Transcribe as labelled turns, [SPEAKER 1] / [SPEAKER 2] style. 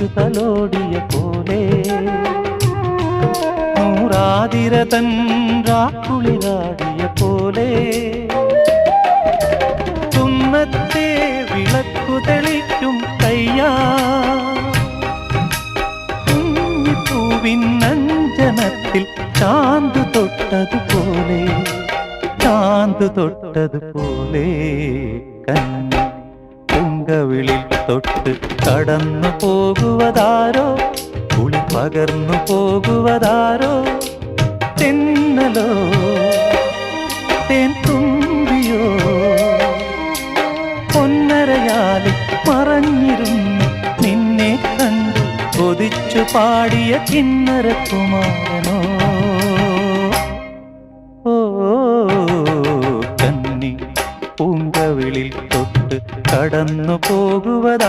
[SPEAKER 1] കാറ്റു തലോടിയ പോലെ നൂറാതിരതൻ രാക്കുളിരാടിയ പോലെ തുന്നത്തെ വിളക്കു തെളിക്കും കയ്യാ പൂവിനഞ്ജനത്തിൽ ചാന്ത് തൊട്ടതുപോലെ കന്നി പൂങ്കവിളിൽ തൊട്ട് കടന്നു പോകുവതാരോ കുളി പകർന്നു പോകുവതാരോ തെന്നലോ തേൻ തുമ്പിയോ പൊന്നരയാലിൽ മറഞ്ഞിരുന്നു നിന്നെ കണ്ടു കൊതിച്ചു പാടിയ കിന്നരകുമാരനോ ഓ കന്നി പൂങ്കവിളിൽ തൊട്ട് കടന്നു പോകുവതാ